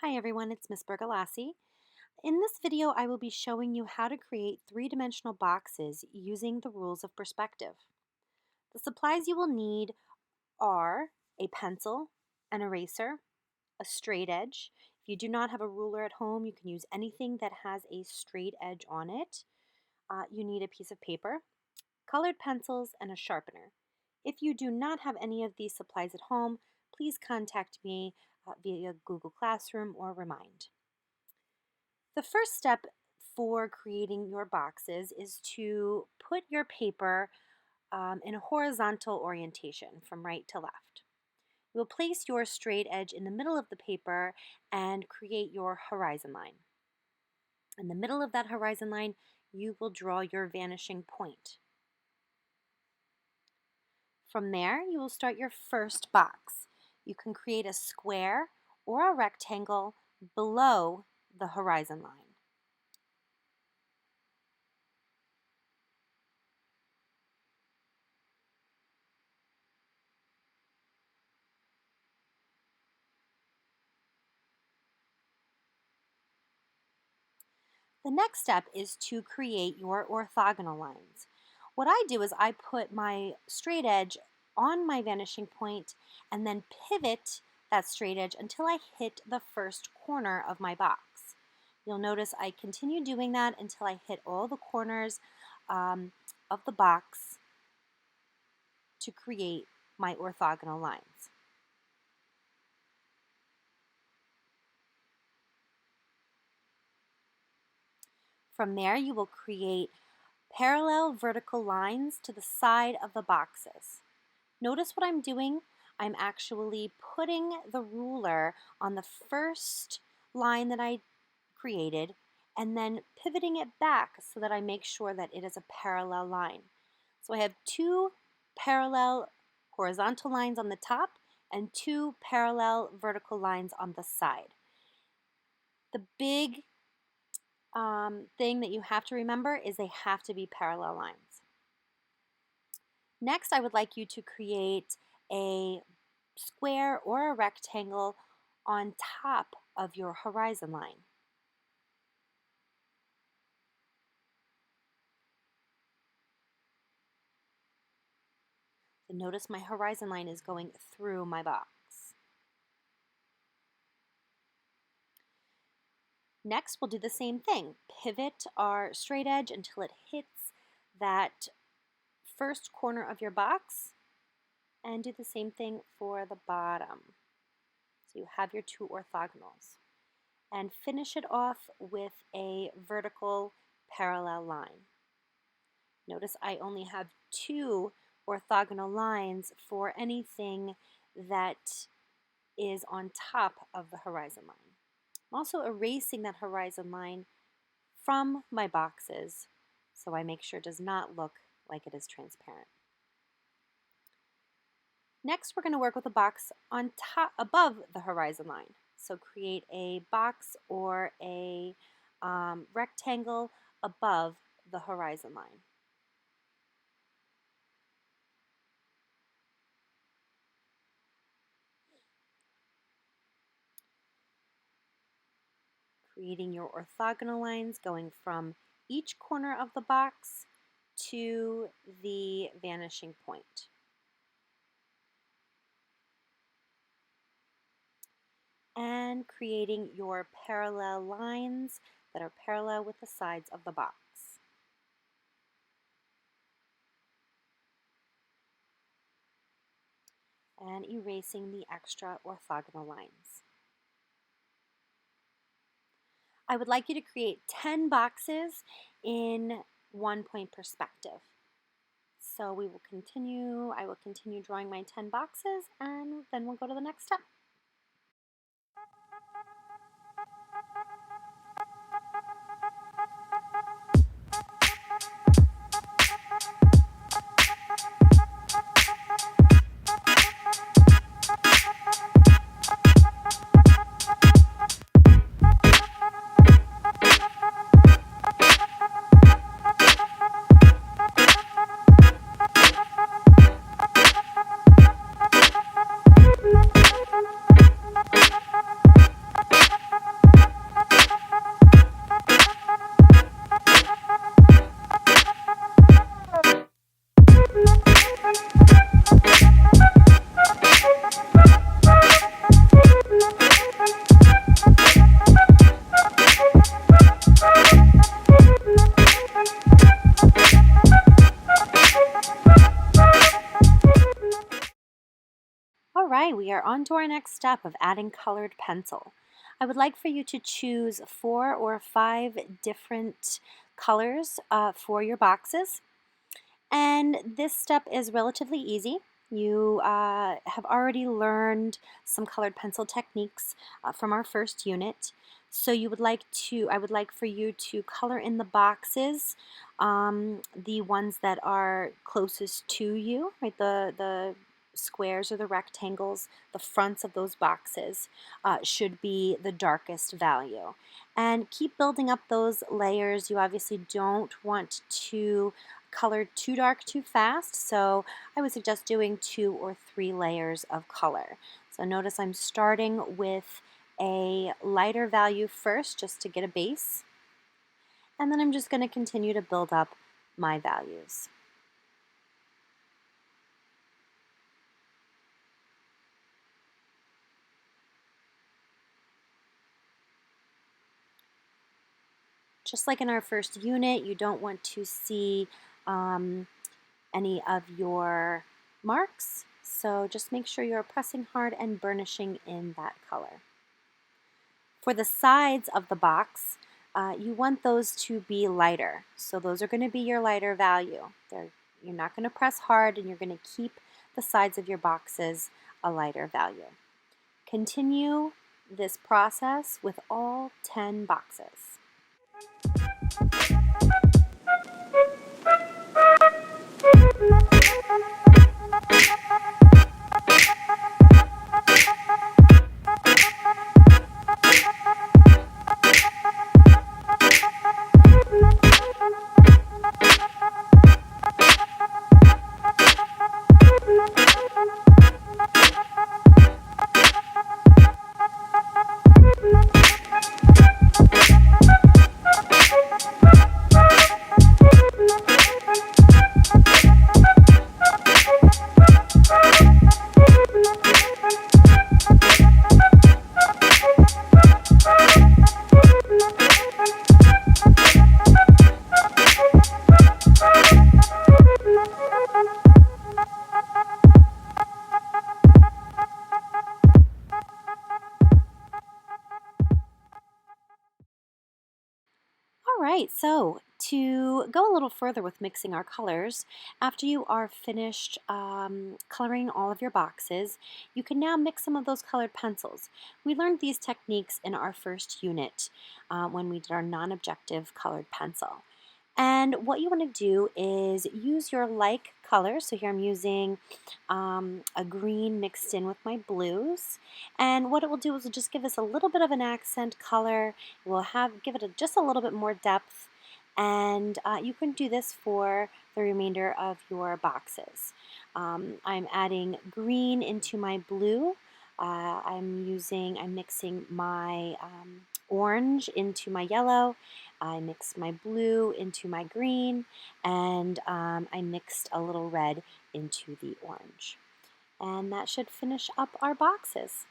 Hi everyone, it's Miss Bergalassi. In this video, I will be showing you how to create three-dimensional boxes using the rules of perspective. The supplies you will need are a pencil, an eraser, a straight edge. If you do not have a ruler at home, you can use anything that has a straight edge on it. You need a piece of paper, colored pencils, and a sharpener. If you do not have any of these supplies at home, please contact me via Google Classroom or Remind. The first step for creating your boxes is to put your paper in a horizontal orientation from right to left. You will place your straight edge in the middle of the paper and create your horizon line. In the middle of that horizon line, you will draw your vanishing point. From there, you will start your first box. You can create a square or a rectangle below the horizon line. The next step is to create your orthogonal lines. What I do is I put my straight edge on my vanishing point and then pivot that straight edge until I hit the first corner of my box. You'll notice I continue doing that until I hit all the corners of the box to create my orthogonal lines. From there, you will create parallel vertical lines to the side of the boxes. Notice what I'm doing. I'm actually putting the ruler on the first line that I created and then pivoting it back so that I make sure that it is a parallel line. So I have two parallel horizontal lines on the top and two parallel vertical lines on the side. The big thing that you have to remember is they have to be parallel lines. Next, I would like you to create a square or a rectangle on top of your horizon line. And notice my horizon line is going through my box. Next, we'll do the same thing. Pivot our straight edge until it hits that first corner of your box and do the same thing for the bottom. So you have your two orthogonals. And finish it off with a vertical parallel line. Notice I only have two orthogonal lines for anything that is on top of the horizon line. I'm also erasing that horizon line from my boxes so I make sure it does not look like it is transparent. Next, we're going to work with a box on top, above the horizon line. So create a box or a rectangle above the horizon line. Creating your orthogonal lines going from each corner of the box to the vanishing point. And creating your parallel lines that are parallel with the sides of the box. And erasing the extra orthogonal lines. I would like you to create 10 boxes in 1-point perspective. So I will continue drawing my 10 boxes and then we'll go to the next step. are on to our next step of adding colored pencil. I would like for you to choose 4 or 5 different colors for your boxes. And this step is relatively easy. You have already learned some colored pencil techniques from our first unit. So I would like for you to color in the boxes, the ones that are closest to you, right? The squares or the rectangles, the fronts of those boxes should be the darkest value. And keep building up those layers. You obviously don't want to color too dark too fast, so I would suggest doing 2 or 3 layers of color. So notice I'm starting with a lighter value first just to get a base, and then I'm just going to continue to build up my values. Just like in our first unit, you don't want to see any of your marks, so just make sure you're pressing hard and burnishing in that color. For the sides of the box, you want those to be lighter. So those are going to be your lighter value. You're not going to press hard, and you're going to keep the sides of your boxes a lighter value. Continue this process with all 10 boxes. All right, so to go a little further with mixing our colors, after you are finished coloring all of your boxes, you can now mix some of those colored pencils. We learned these techniques in our first unit when we did our non-objective colored pencil. And what you want to do is use your like colors. So here I'm using a green mixed in with my blues. And what it will do is it'll just give us a little bit of an accent color. It will give it just a little bit more depth. And you can do this for the remainder of your boxes. I'm adding green into my blue. I'm mixing my orange into my yellow. I mixed my blue into my green, and I mixed a little red into the orange. And that should finish up our boxes.